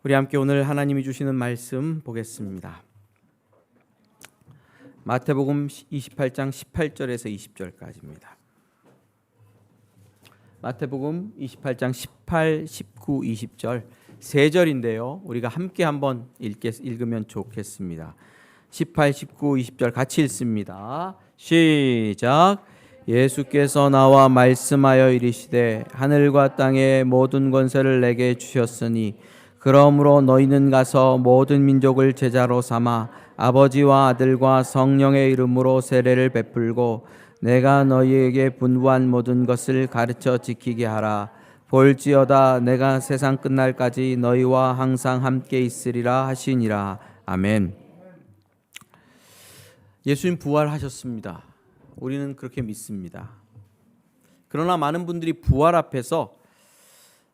우리 함께 오늘 하나님이 주시는 말씀 보겠습니다. 마태복음 28장 18절에서 20절까지입니다. 마태복음 28장 18, 19, 20절 세 절인데요. 우리가 함께 한번 읽으면 좋겠습니다. 18, 19, 20절 같이 읽습니다. 시작. 예수께서 나와 말씀하여 이르시되 하늘과 땅의 모든 권세를 내게 주셨으니 그러므로 너희는 가서 모든 민족을 제자로 삼아 아버지와 아들과 성령의 이름으로 세례를 베풀고 내가 너희에게 분부한 모든 것을 가르쳐 지키게 하라. 볼지어다 내가 세상 끝날까지 너희와 항상 함께 있으리라 하시니라. 아멘. 예수님 부활하셨습니다. 우리는 그렇게 믿습니다. 그러나 많은 분들이 부활 앞에서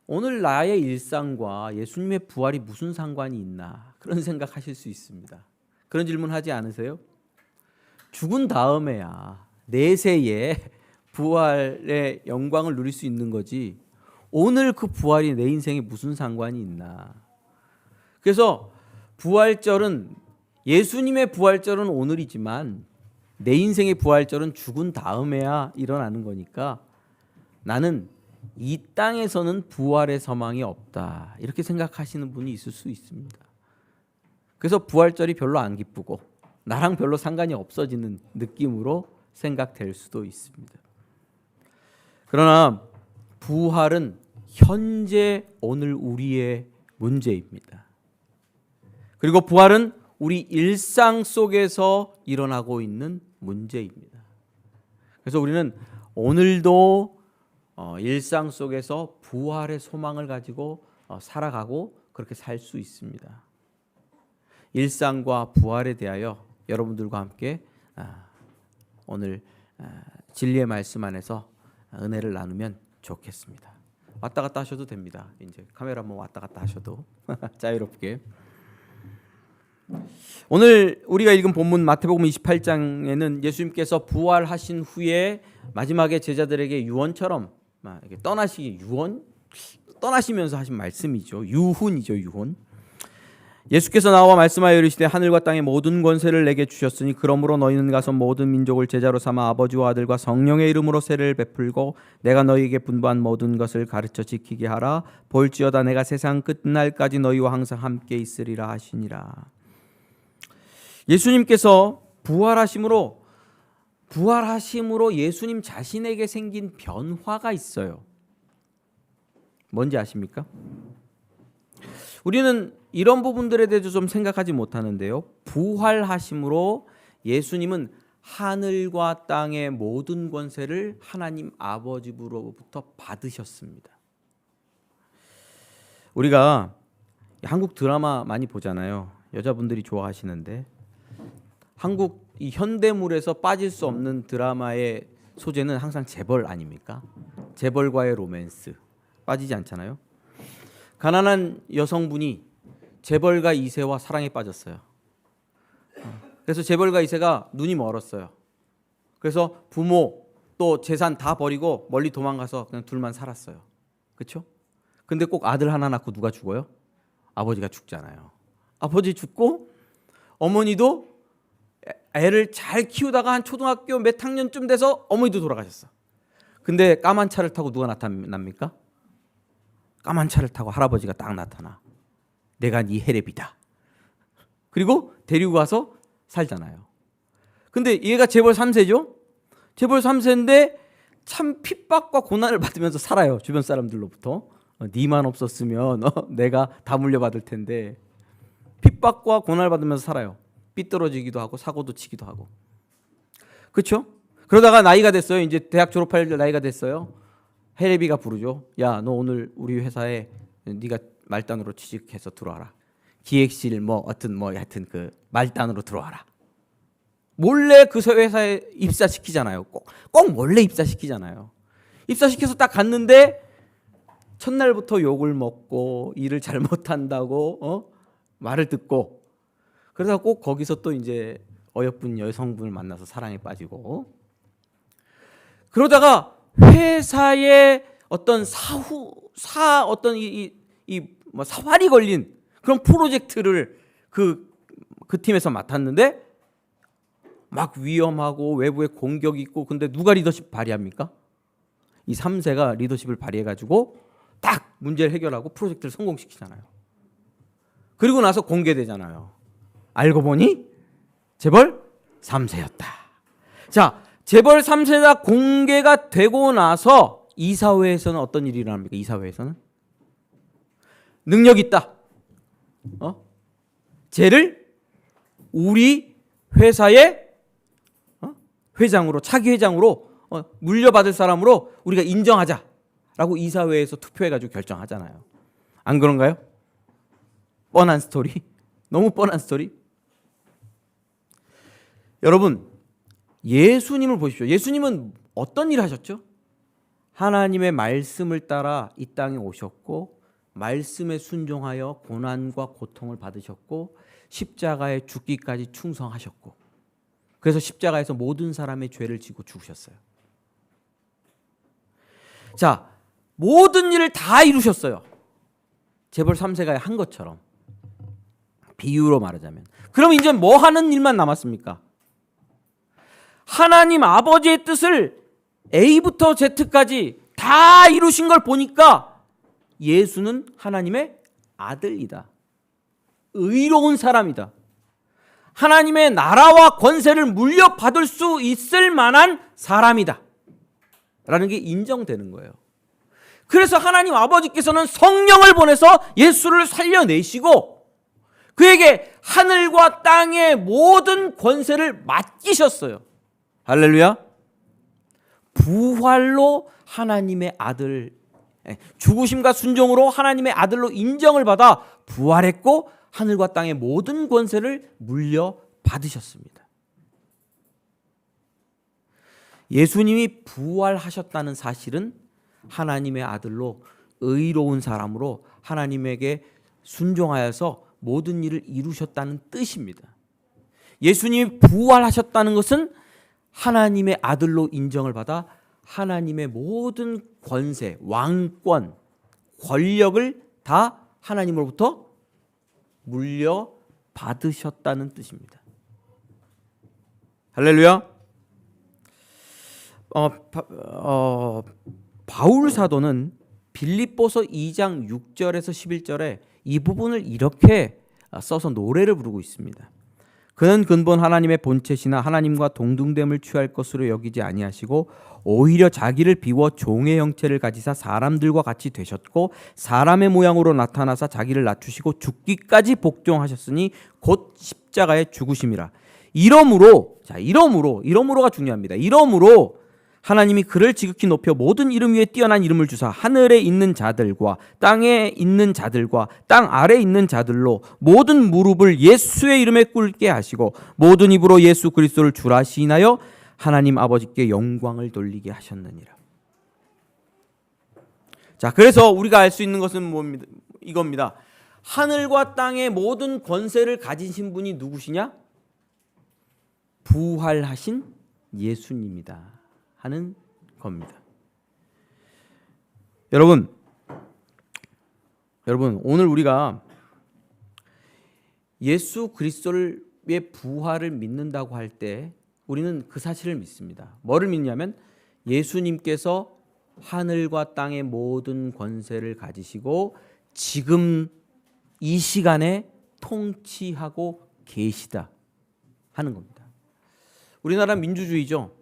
오늘 나의 일상과 예수님의 부활이 무슨 상관이 있나 그런 생각하실 수 있습니다. 그런 질문 하지 않으세요? 죽은 다음에야 내세에 부활의 영광을 누릴 수 있는 거지 오늘 그 부활이 내 인생에 무슨 상관이 있나. 그래서 부활절은 예수님의 부활절은 오늘이지만 내 인생의 부활절은 죽은 다음에야 일어나는 거니까 나는 이 땅에서는 부활의 소망이 없다 이렇게 생각하시는 분이 있을 수 있습니다. 그래서 부활절이 별로 안 기쁘고 나랑 별로 상관이 없어지는 느낌으로 생각될 수도 있습니다. 그러나 부활은 현재 오늘 우리의 문제입니다. 그리고 부활은 우리 일상 속에서 일어나고 있는 문제입니다. 그래서 우리는 오늘도 일상 속에서 부활의 소망을 가지고 살아가고 그렇게 살 수 있습니다. 일상과 부활에 대하여 여러분들과 함께 오늘 진리의 말씀 안에서 은혜를 나누면 좋겠습니다. 왔다 갔다 하셔도 됩니다. 이제 카메라 한번 왔다 갔다 하셔도 자유롭게. 오늘 우리가 읽은 본문 마태복음 28장에는 예수님께서 부활하신 후에 마지막에 제자들에게 유언처럼 떠나시면서 하신 말씀이죠. 유훈이죠. 유훈. 예수께서 나와 말씀하여 이르시되 하늘과 땅의 모든 권세를 내게 주셨으니 그러므로 너희는 가서 모든 민족을 제자로 삼아 아버지와 아들과 성령의 이름으로 세례를 베풀고 내가 너희에게 분부한 모든 것을 가르쳐 지키게 하라. 볼지어다 내가 세상 끝날까지 너희와 항상 함께 있으리라 하시니라. 예수님께서 부활하심으로 예수님 자신에게 생긴 변화가 있어요. 뭔지 아십니까? 우리는 이런 부분들에 대해서 좀 생각하지 못하는데요. 부활하심으로 예수님은 하늘과 땅의 모든 권세를 하나님 아버지로부터 받으셨습니다. 우리가 한국 드라마 많이 보잖아요. 여자분들이 좋아하시는데 한국 이 현대물에서 빠질 수 없는 드라마의 소재는 항상 재벌 아닙니까? 재벌과의 로맨스 빠지지 않잖아요. 가난한 여성분이 재벌가 2세와 사랑에 빠졌어요. 그래서 재벌가 2세가 눈이 멀었어요. 그래서 부모 또 재산 다 버리고 멀리 도망가서 그냥 둘만 살았어요. 그렇죠? 근데 꼭 아들 하나 낳고 누가 죽어요? 아버지가 죽잖아요. 아버지 죽고 어머니도 애를 잘 키우다가 한 초등학교 몇 학년쯤 돼서 어머니도 돌아가셨어. 근데 까만 차를 타고 누가 나타납니까? 까만 차를 타고 할아버지가 딱 나타나. 내가 네 헬압이다. 그리고 데리고 가서 살잖아요. 근데 얘가 재벌 3세죠? 재벌 3세인데 참 핍박과 고난을 받으면서 살아요. 주변 사람들로부터. 네만 없었으면 내가 다 물려받을 텐데 핍박과 고난을 받으면서 살아요. 삐뚤어지기도 하고 사고도 치기도 하고. 그렇죠? 그러다가 나이가 됐어요. 이제 대학 졸업할 나이가 됐어요. 헬레비가 부르죠. 야, 너 오늘 우리 회사에 네가 말단으로 취직해서 들어와라. 기획실 하여튼 그 말단으로 들어와라. 몰래 그 회사에 입사시키잖아요. 꼭 몰래 입사시키잖아요. 입사시켜서 딱 갔는데 첫날부터 욕을 먹고 일을 잘못한다고 말을 듣고 그러다가 꼭 거기서 또 이제 어여쁜 여성분을 만나서 사랑에 빠지고 그러다가 회사의 어떤 사활이 걸린 그런 프로젝트를 그 팀에서 맡았는데 막 위험하고 외부에 공격이 있고, 근데 누가 리더십 발휘합니까? 이 3세가 리더십을 발휘해가지고 딱 문제를 해결하고 프로젝트를 성공시키잖아요. 그리고 나서 공개되잖아요. 알고 보니 재벌 3세였다. 자, 재벌 3세가 공개가 되고 나서 이사회에서는 어떤 일이 일어납니까? 이사회에서는 능력 있다. 쟤를 우리 회사의 회장으로, 차기 회장으로 물려받을 사람으로 우리가 인정하자라고 이사회에서 투표해가지고 결정하잖아요. 안 그런가요? 뻔한 스토리. 너무 뻔한 스토리. 여러분, 예수님을 보십시오. 예수님은 어떤 일을 하셨죠? 하나님의 말씀을 따라 이 땅에 오셨고 말씀에 순종하여 고난과 고통을 받으셨고 십자가에 죽기까지 충성하셨고, 그래서 십자가에서 모든 사람의 죄를 지고 죽으셨어요. 자, 모든 일을 다 이루셨어요. 재벌 3세가 한 것처럼. 비유로 말하자면. 그럼 이제 뭐 하는 일만 남았습니까? 하나님 아버지의 뜻을 A부터 Z까지 다 이루신 걸 보니까 예수는 하나님의 아들이다. 의로운 사람이다. 하나님의 나라와 권세를 물려받을 수 있을 만한 사람이다 라는 게 인정되는 거예요. 그래서 하나님 아버지께서는 성령을 보내서 예수를 살려내시고 그에게 하늘과 땅의 모든 권세를 맡기셨어요. 할렐루야. 부활로 하나님의 아들, 죽으심과 순종으로 하나님의 아들로 인정을 받아 부활했고 하늘과 땅의 모든 권세를 물려받으셨습니다. 예수님이 부활하셨다는 사실은 하나님의 아들로 의로운 사람으로 하나님에게 순종하여서 모든 일을 이루셨다는 뜻입니다. 예수님이 부활하셨다는 것은 하나님의 아들로 인정을 받아 하나님의 모든 권세, 왕권, 권력을 다 하나님으로부터 물려받으셨다는 뜻입니다. 할렐루야. 바울 사도는 빌립보서 2장 6절에서 11절에 이 부분을 이렇게 써서 노래를 부르고 있습니다. 그는 근본 하나님의 본체시나 하나님과 동등됨을 취할 것으로 여기지 아니하시고 오히려 자기를 비워 종의 형체를 가지사 사람들과 같이 되셨고 사람의 모양으로 나타나사 자기를 낮추시고 죽기까지 복종하셨으니 곧 십자가의 죽으심이라. 이러므로가 중요합니다. 이러므로 하나님이 그를 지극히 높여 모든 이름 위에 뛰어난 이름을 주사 하늘에 있는 자들과 땅에 있는 자들과 땅 아래에 있는 자들로 모든 무릎을 예수의 이름에 꿇게 하시고 모든 입으로 예수 그리스도를 주라 시인하여 하나님 아버지께 영광을 돌리게 하셨느니라. 자, 그래서 우리가 알 수 있는 것은 뭡니다? 이겁니다. 하늘과 땅의 모든 권세를 가지신 분이 누구시냐? 부활하신 예수님이다 하는 겁니다. 여러분 오늘 우리가 예수 그리스도의 부활을 믿는다고 할 때 우리는 그 사실을 믿습니다. 뭐를 믿냐면 예수님께서 하늘과 땅의 모든 권세를 가지시고 지금 이 시간에 통치하고 계시다 하는 겁니다. 우리나라 민주주의죠.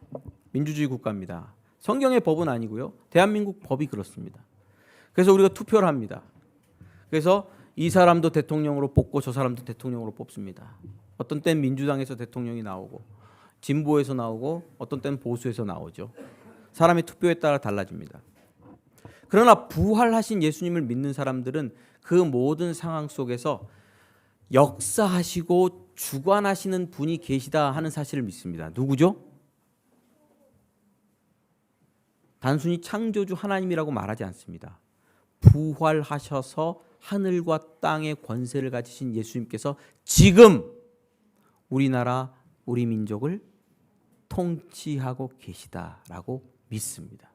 민주주의 국가입니다. 성경의 법은 아니고요. 대한민국 법이 그렇습니다. 그래서 우리가 투표를 합니다. 그래서 이 사람도 대통령으로 뽑고 저 사람도 대통령으로 뽑습니다. 어떤 때는 민주당에서 대통령이 나오고 진보에서 나오고 어떤 때는 보수에서 나오죠. 사람의 투표에 따라 달라집니다. 그러나 부활하신 예수님을 믿는 사람들은 그 모든 상황 속에서 역사하시고 주관하시는 분이 계시다 하는 사실을 믿습니다. 누구죠? 단순히 창조주 하나님이라고 말하지 않습니다. 부활하셔서 하늘과 땅의 권세를 가지신 예수님께서 지금 우리나라 우리 민족을 통치하고 계시다라고 믿습니다.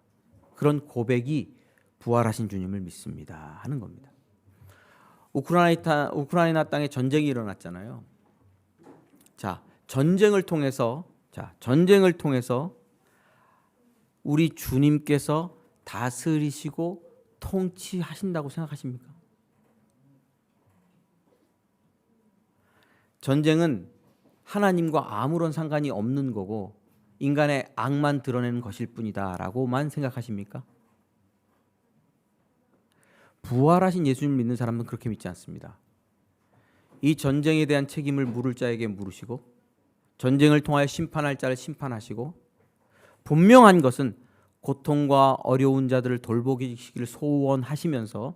그런 고백이 부활하신 주님을 믿습니다 하는 겁니다. 우크라이나 땅에 전쟁이 일어났잖아요. 전쟁을 통해서 우리 주님께서 다스리시고 통치하신다고 생각하십니까? 전쟁은 하나님과 아무런 상관이 없는 거고 인간의 악만 드러내는 것일 뿐이다라고만 생각하십니까? 부활하신 예수님을 믿는 사람은 그렇게 믿지 않습니다. 이 전쟁에 대한 책임을 물을 자에게 물으시고 전쟁을 통하여 심판할 자를 심판하시고 분명한 것은 고통과 어려운 자들을 돌보시기를 소원하시면서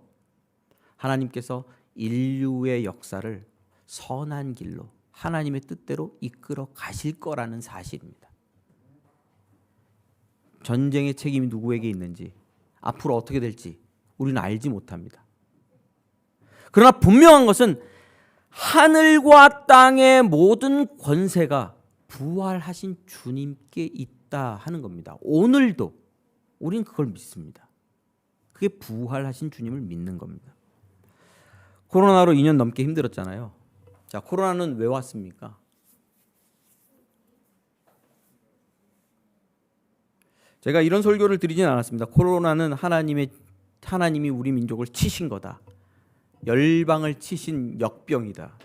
하나님께서 인류의 역사를 선한 길로 하나님의 뜻대로 이끌어 가실 거라는 사실입니다. 전쟁의 책임이 누구에게 있는지 앞으로 어떻게 될지 우리는 알지 못합니다. 그러나 분명한 것은 하늘과 땅의 모든 권세가 부활하신 주님께 있다 하는 겁니다. 오늘도 우리는 그걸 믿습니다. 그게 부활하신 주님을 믿는 겁니다. 코로나로 2년 넘게 힘들었잖아요. 코로나는 왜 왔습니까? 제가 이런 설교를 드리진 않았습니다. 코로나는 하나님이 우리 민족을 치신 거다. 열방을 치신 역병이다.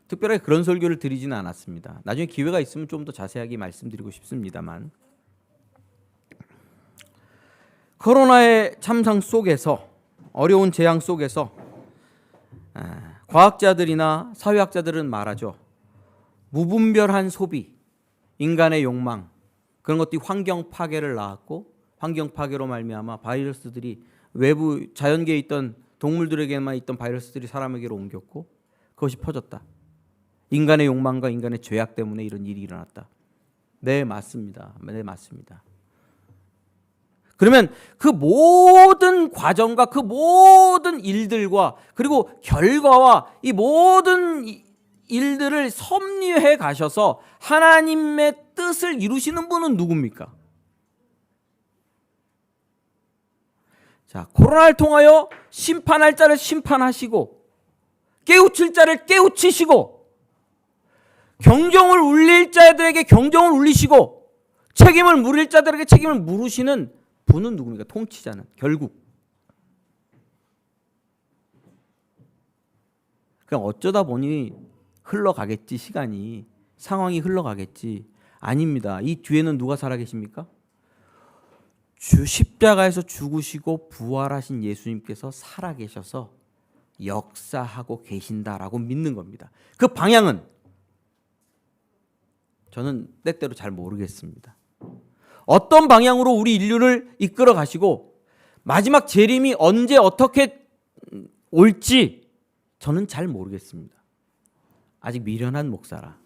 특별하게 그런 설교를 드리지는 않았습니다. 나중에 기회가 있으면 좀 더 자세하게 말씀드리고 싶습니다만 코로나의 참상 속에서 어려운 재앙 속에서 과학자들이나 사회학자들은 말하죠. 무분별한 소비, 인간의 욕망 그런 것들이 환경 파괴를 낳았고 환경 파괴로 말미암아 바이러스들이 외부 자연계에 있던 동물들에게만 있던 바이러스들이 사람에게로 옮겼고 그것이 퍼졌다. 인간의 욕망과 인간의 죄악 때문에 이런 일이 일어났다. 네, 맞습니다. 네, 맞습니다. 그러면 그 모든 과정과 그 모든 일들과 그리고 결과와 이 모든 일들을 섭리해 가셔서 하나님의 뜻을 이루시는 분은 누굽니까? 코로나를 통하여 심판할 자를 심판하시고 깨우칠 자를 깨우치시고 경종을 울릴 자들에게 경종을 울리시고 책임을 물을 자들에게 책임을 물으시는 분은 누굽니까? 통치자는 결국 그냥 어쩌다 보니 흘러가겠지. 시간이 상황이 흘러가겠지. 아닙니다. 이 뒤에는 누가 살아계십니까? 주 십자가에서 죽으시고 부활하신 예수님께서 살아계셔서 역사하고 계신다라고 믿는 겁니다. 그 방향은 저는 때때로 잘 모르겠습니다. 어떤 방향으로 우리 인류를 이끌어 가시고 마지막 재림이 언제 어떻게 올지 저는 잘 모르겠습니다. 아직 미련한 목사라.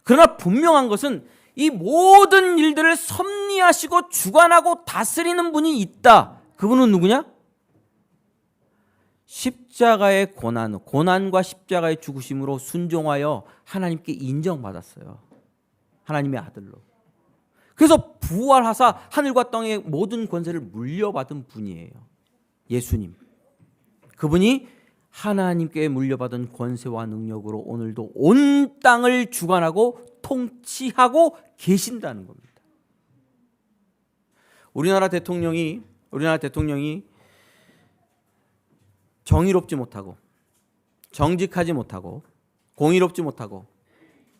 그러나 분명한 것은 이 모든 일들을 섭리하시고 주관하고 다스리는 분이 있다. 그분은 누구냐? 십자가의 고난과 십자가의 죽으심으로 순종하여 하나님께 인정받았어요. 하나님의 아들로. 그래서 부활하사 하늘과 땅의 모든 권세를 물려받은 분이에요. 예수님. 그분이 하나님께 물려받은 권세와 능력으로 오늘도 온 땅을 주관하고 통치하고 계신다는 겁니다. 우리나라 대통령이 정의롭지 못하고 정직하지 못하고 공의롭지 못하고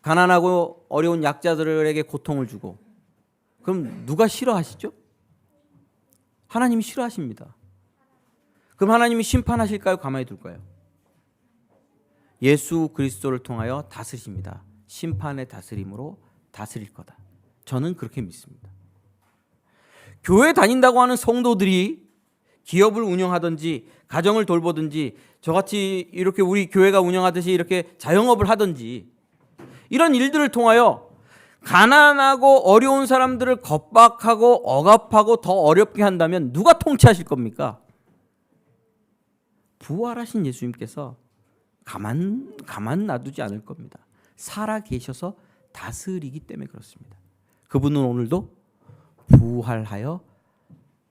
가난하고 어려운 약자들에게 고통을 주고 그럼 누가 싫어하시죠? 하나님이 싫어하십니다. 그럼 하나님이 심판하실까요? 가만히 둘까요? 예수 그리스도를 통하여 다스리십니다. 심판의 다스림으로 다스릴 거다. 저는 그렇게 믿습니다. 교회 다닌다고 하는 성도들이 기업을 운영하든지 가정을 돌보든지 저같이 이렇게 우리 교회가 운영하듯이 이렇게 자영업을 하든지 이런 일들을 통하여 가난하고 어려운 사람들을 겁박하고 억압하고 더 어렵게 한다면 누가 통치하실 겁니까? 부활하신 예수님께서 가만 놔두지 않을 겁니다. 살아 계셔서 다스리기 때문에 그렇습니다. 그분은 오늘도 부활하여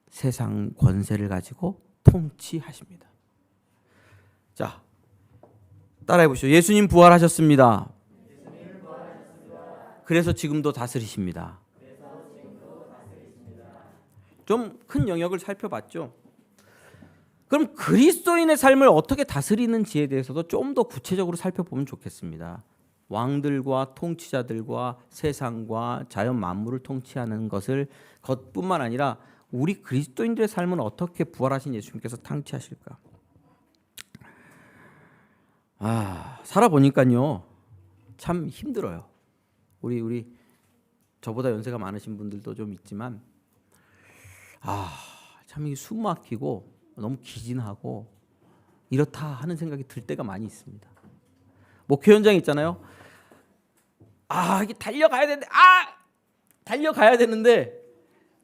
세상 권세를 가지고 통치하십니다. 자, 따라해 보시죠. 예수님 부활하셨습니다. 그래서 지금도 다스리십니다. 좀 큰 영역을 살펴봤죠. 그럼 그리스도인의 삶을 어떻게 다스리는지에 대해서도 좀 더 구체적으로 살펴보면 좋겠습니다. 왕들과 통치자들과 세상과 자연 만물을 통치하는 것뿐만 아니라 우리 그리스도인들의 삶은 어떻게 부활하신 예수님께서 통치하실까? 살아보니까요 참 힘들어요. 우리 저보다 연세가 많으신 분들도 좀 있지만 참 이게 숨 막히고 너무 기진하고 이렇다 하는 생각이 들 때가 많이 있습니다. 목회 현장 있잖아요. 이게 달려가야 되는데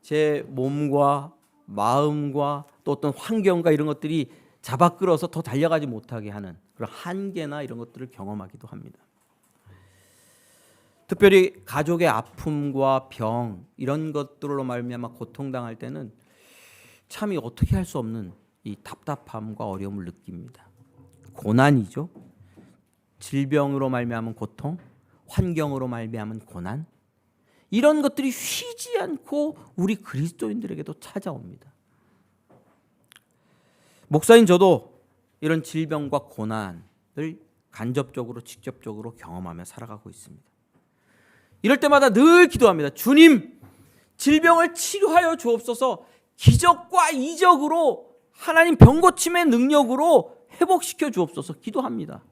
제 몸과 마음과 또 어떤 환경과 이런 것들이 잡아 끌어서 더 달려가지 못하게 하는 그런 한계나 이런 것들을 경험하기도 합니다. 특별히 가족의 아픔과 병 이런 것들로 말미암아 고통당할 때는 참 어떻게 할 수 없는 이 답답함과 어려움을 느낍니다. 고난이죠. 질병으로 말미암은 고통, 환경으로 말미암은 고난, 이런 것들이 쉬지 않고 우리 그리스도인들에게도 찾아옵니다. 목사인 저도 이런 질병과 고난을 간접적으로 직접적으로 경험하며 살아가고 있습니다. 이럴 때마다 늘 기도합니다. 주님, 질병을 치료하여 주옵소서. 기적과 이적으로 하나님 병고침의 능력으로 회복시켜 주옵소서 기도합니다.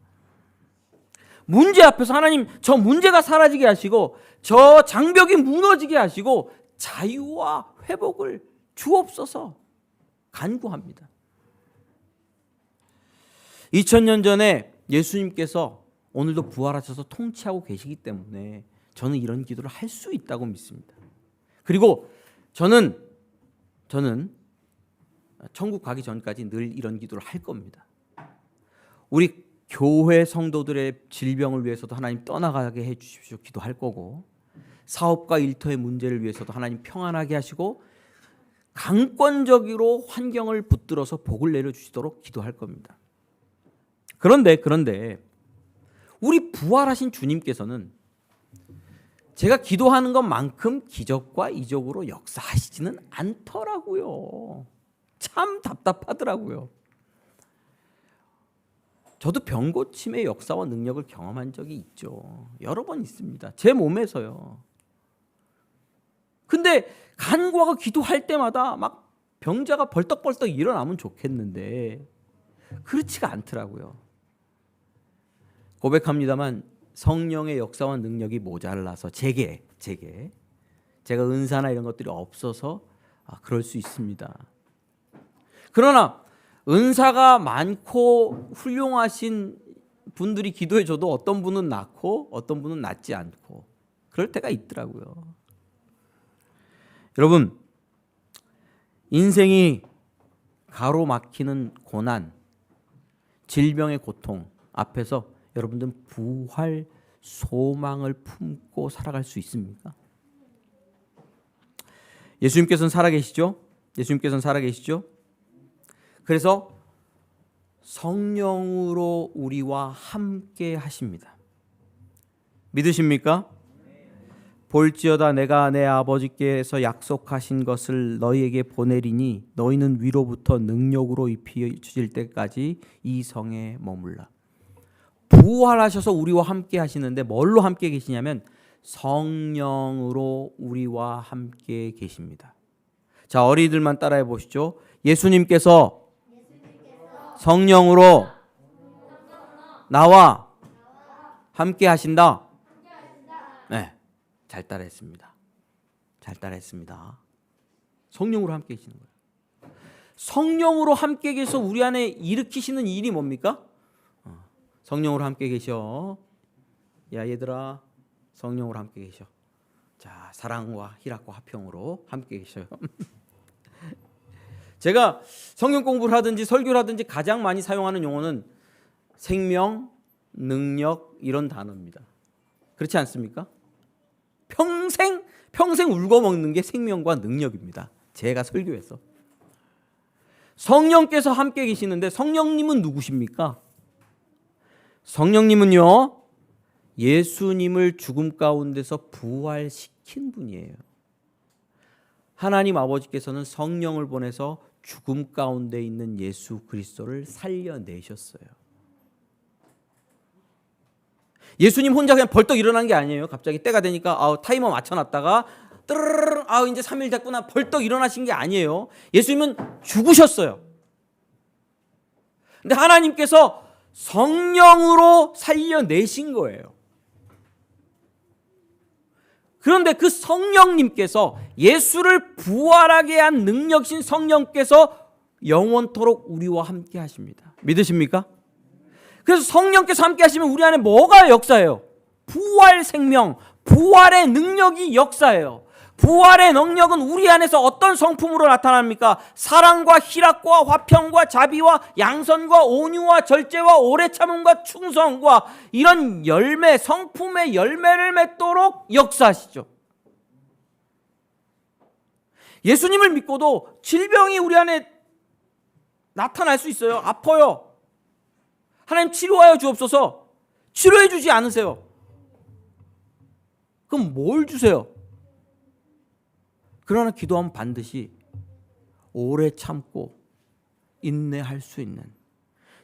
문제 앞에서 하나님 저 문제가 사라지게 하시고 저 장벽이 무너지게 하시고 자유와 회복을 주옵소서 간구합니다. 2000년 전에 예수님께서 오늘도 부활하셔서 통치하고 계시기 때문에 저는 이런 기도를 할 수 있다고 믿습니다. 그리고 저는 천국 가기 전까지 늘 이런 기도를 할 겁니다. 우리 교회 성도들의 질병을 위해서도 하나님 떠나가게 해 주십시오 기도할 거고, 사업과 일터의 문제를 위해서도 하나님 평안하게 하시고 강권적으로 환경을 붙들어서 복을 내려주시도록 기도할 겁니다. 그런데 우리 부활하신 주님께서는 제가 기도하는 것만큼 기적과 이적으로 역사하시지는 않더라고요. 참 답답하더라고요. 저도 병고침의 역사와 능력을 경험한 적이 있죠. 여러 번 있습니다. 제 몸에서요. 근데 간구하고 기도할 때마다 막 병자가 벌떡벌떡 일어나면 좋겠는데 그렇지가 않더라고요. 고백합니다만 성령의 역사와 능력이 모자라서 제가 은사나 이런 것들이 없어서 그럴 수 있습니다. 그러나 은사가 많고 훌륭하신 분들이 기도해 줘도 어떤 분은 낫고 어떤 분은 낫지 않고 그럴 때가 있더라고요. 여러분, 인생이 가로막히는 고난, 질병의 고통 앞에서 여러분들은 부활 소망을 품고 살아갈 수 있습니까? 예수님께서는 살아계시죠? 그래서 성령으로 우리와 함께 하십니다. 믿으십니까? 볼지어다 내가 내 아버지께서 약속하신 것을 너희에게 보내리니 너희는 위로부터 능력으로 입히실 때까지 이 성에 머물라. 부활하셔서 우리와 함께 하시는데 뭘로 함께 계시냐면 성령으로 우리와 함께 계십니다. 자, 어린이들만 따라해 보시죠. 예수님께서 성령으로 나와 함께 하신다. 네, 잘 따라했습니다. 성령으로 함께 계시는 거예요. 성령으로 함께 계셔서 우리 안에 일으키시는 일이 뭡니까? 성령으로 함께 계셔. 야 얘들아, 성령으로 함께 계셔. 자, 사랑과 희락과 화평으로 함께 계셔요. 제가 성경 공부를 하든지 설교를 하든지 가장 많이 사용하는 용어는 생명, 능력 이런 단어입니다. 그렇지 않습니까? 평생 울고 먹는 게 생명과 능력입니다. 제가 설교에서 성령께서 함께 계시는데 성령님은 누구십니까? 성령님은요, 예수님을 죽음 가운데서 부활시킨 분이에요. 하나님 아버지께서는 성령을 보내서 죽음 가운데 있는 예수 그리스도를 살려내셨어요. 예수님 혼자 그냥 벌떡 일어난 게 아니에요. 갑자기 때가 되니까 타이머 맞춰놨다가 뜨르르르 이제 3일 됐구나 벌떡 일어나신 게 아니에요. 예수님은 죽으셨어요. 근데 하나님께서 성령으로 살려내신 거예요. 그런데 그 성령님께서, 예수를 부활하게 한 능력신 성령께서 영원토록 우리와 함께 하십니다. 믿으십니까? 그래서 성령께서 함께 하시면 우리 안에 뭐가 역사해요? 부활 생명, 부활의 능력이 역사해요. 부활의 능력은 우리 안에서 어떤 성품으로 나타납니까? 사랑과 희락과 화평과 자비와 양선과 온유와 절제와 오래 참음과 충성과 이런 열매, 성품의 열매를 맺도록 역사하시죠. 예수님을 믿고도 질병이 우리 안에 나타날 수 있어요. 아파요. 하나님 치료하여 주옵소서. 치료해 주지 않으세요. 그럼 뭘 주세요? 그러나 기도하면 반드시 오래 참고 인내할 수 있는,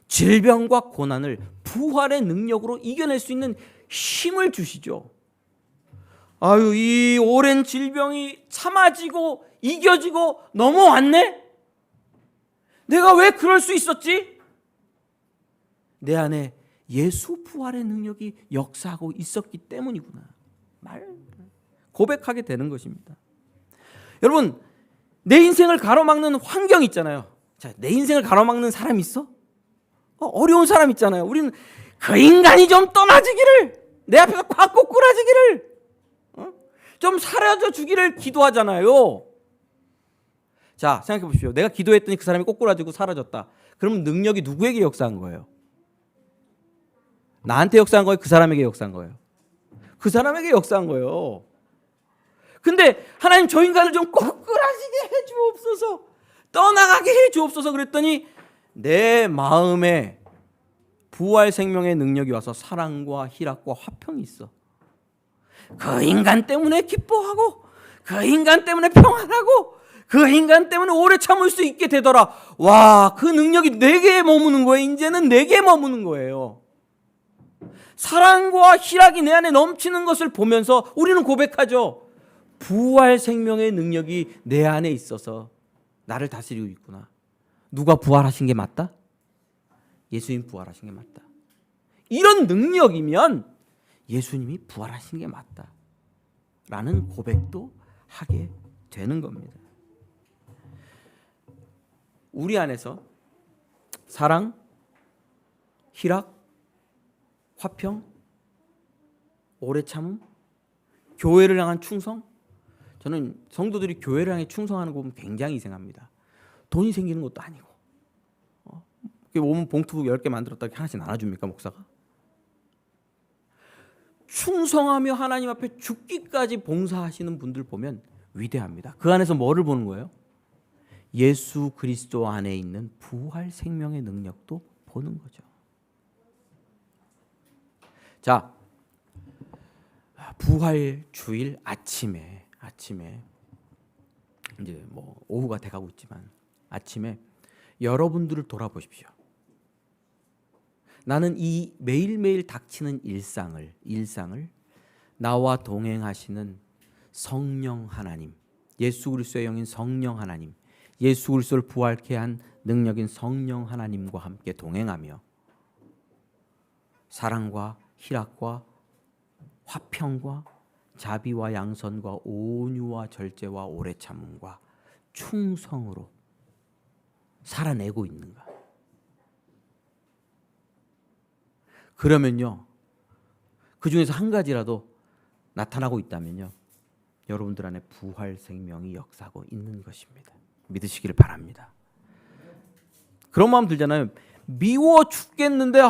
질병과 고난을 부활의 능력으로 이겨낼 수 있는 힘을 주시죠. 이 오랜 질병이 참아지고 이겨지고 넘어왔네? 내가 왜 그럴 수 있었지? 내 안에 예수 부활의 능력이 역사하고 있었기 때문이구나. 고백하게 되는 것입니다. 여러분, 내 인생을 가로막는 환경 있잖아요. 자, 내 인생을 가로막는 사람 있어? 어려운 사람 있잖아요. 우리는 그 인간이 좀 떠나지기를, 내 앞에서 꽉 꼬꾸라지기를, 좀 사라져 주기를 기도하잖아요. 자, 생각해 보십시오. 내가 기도했더니 그 사람이 꼬꾸라지고 사라졌다. 그러면 능력이 누구에게 역사한 거예요? 나한테 역사한 거예요? 그 사람에게 역사한 거예요? 그 사람에게 역사한 거예요. 근데 하나님, 저 인간을 좀 꼬꾸라지게 해 주옵소서, 떠나가게 해 주옵소서 그랬더니 내 마음에 부활 생명의 능력이 와서 사랑과 희락과 화평이 있어. 그 인간 때문에 기뻐하고, 그 인간 때문에 평안하고, 그 인간 때문에 오래 참을 수 있게 되더라. 와, 그 능력이 내게 머무는 거예요. 이제는 내게 머무는 거예요. 사랑과 희락이 내 안에 넘치는 것을 보면서 우리는 고백하죠. 부활 생명의 능력이 내 안에 있어서 나를 다스리고 있구나. 누가 부활하신 게 맞다? 예수님 부활하신 게 맞다. 이런 능력이면 예수님이 부활하신 게 맞다 라는 고백도 하게 되는 겁니다. 우리 안에서 사랑, 희락, 화평, 오래 참음, 교회를 향한 충성. 저는 성도들이 교회를 향해 충성하는 거 보면 굉장히 이상합니다. 돈이 생기는 것도 아니고, 오면 봉투 10개 만들었다 하나씩 나눠줍니까, 목사가? 충성하며 하나님 앞에 죽기까지 봉사하시는 분들 보면 위대합니다. 그 안에서 뭐를 보는 거예요? 예수 그리스도 안에 있는 부활 생명의 능력도 보는 거죠. 자, 부활 주일 아침에 이제 뭐 오후가 돼가고 있지만 아침에 여러분들을 돌아보십시오. 나는 이 매일매일 닥치는 일상을 나와 동행하시는 성령 하나님, 예수 그리스도의 영인 성령 하나님, 예수 그리스도를 부활케 한 능력인 성령 하나님과 함께 동행하며 사랑과 희락과 화평과 자비와 양선과 온유와 절제와 오래 참음과 충성으로 살아내고 있는가? 그러면요, 그 중에서 한 가지라도 나타나고 있다면요, 여러분들 안에 부활 생명이 역사하고 있는 것입니다. 믿으시기를 바랍니다. 그런 마음 들잖아요. 미워 죽겠는데,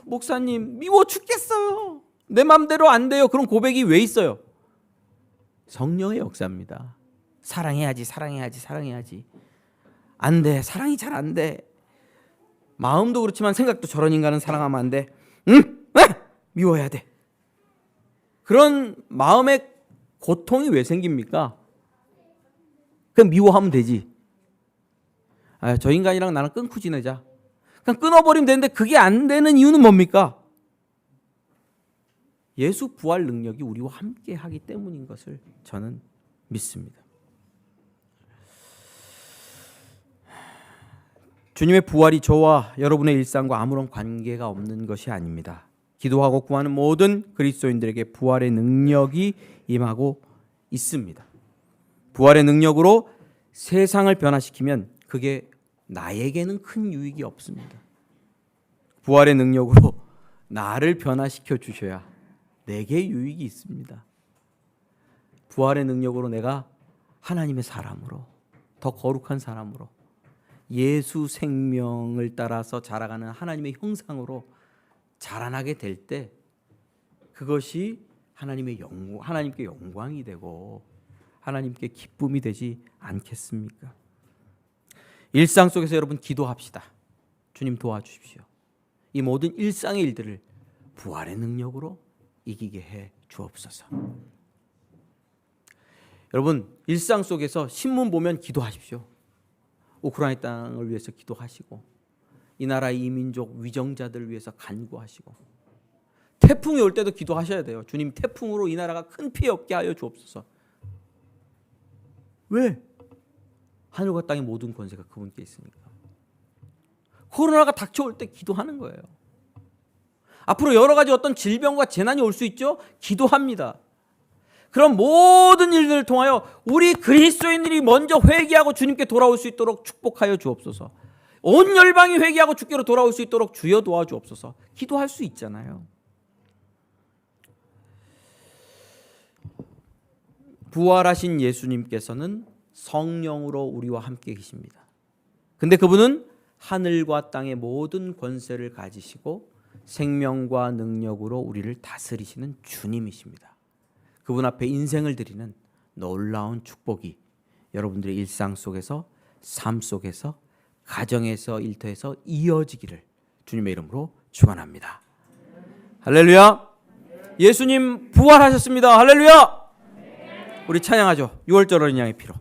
목사님 미워 죽겠어요. 내 맘대로 안 돼요. 그런 고백이 왜 있어요? 성령의 역사입니다. 사랑해야지. 안 돼. 사랑이 잘 안 돼. 마음도 그렇지만 생각도, 저런 인간은 사랑하면 안 돼. 미워해야 돼. 그런 마음의 고통이 왜 생깁니까? 그냥 미워하면 되지. 저 인간이랑 나는 끊고 지내자. 그냥 끊어버리면 되는데 그게 안 되는 이유는 뭡니까? 예수 부활 능력이 우리와 함께 하기 때문인 것을 저는 믿습니다. 주님의 부활이 저와 여러분의 일상과 아무런 관계가 없는 것이 아닙니다. 기도하고 구하는 모든 그리스도인들에게 부활의 능력이 임하고 있습니다. 부활의 능력으로 세상을 변화시키면 그게 나에게는 큰 유익이 없습니다. 부활의 능력으로 나를 변화시켜 주셔야 내게 유익이 있습니다. 부활의 능력으로 내가 하나님의 사람으로, 더 거룩한 사람으로, 예수 생명을 따라서 자라가는 하나님의 형상으로 자라나게 될 때 그것이 하나님께 영광이 되고 하나님께 기쁨이 되지 않겠습니까? 일상 속에서 여러분 기도합시다. 주님 도와주십시오. 이 모든 일상의 일들을 부활의 능력으로 이기게 해 주옵소서. 여러분 일상 속에서 신문 보면 기도하십시오. 우크라이나 땅을 위해서 기도하시고 이 나라 이민족 위정자들을 위해서 간구하시고 태풍이 올 때도 기도하셔야 돼요. 주님 태풍으로 이 나라가 큰 피해 없게 하여 주옵소서. 왜? 하늘과 땅의 모든 권세가 그분께 있으니까. 코로나가 닥쳐올 때 기도하는 거예요. 앞으로 여러 가지 어떤 질병과 재난이 올 수 있죠? 기도합니다. 그런 모든 일들을 통하여 우리 그리스도인들이 먼저 회개하고 주님께 돌아올 수 있도록 축복하여 주옵소서. 온 열방이 회개하고 주께로 돌아올 수 있도록 주여 도와주옵소서. 기도할 수 있잖아요. 부활하신 예수님께서는 성령으로 우리와 함께 계십니다. 근데 그분은 하늘과 땅의 모든 권세를 가지시고 생명과 능력으로 우리를 다스리시는 주님이십니다. 그분 앞에 인생을 드리는 놀라운 축복이 여러분들의 일상 속에서, 삶 속에서, 가정에서, 일터에서 이어지기를 주님의 이름으로 축원합니다. 할렐루야. 예수님 부활하셨습니다. 할렐루야. 우리 찬양하죠. 6월절 어린 양의 피로.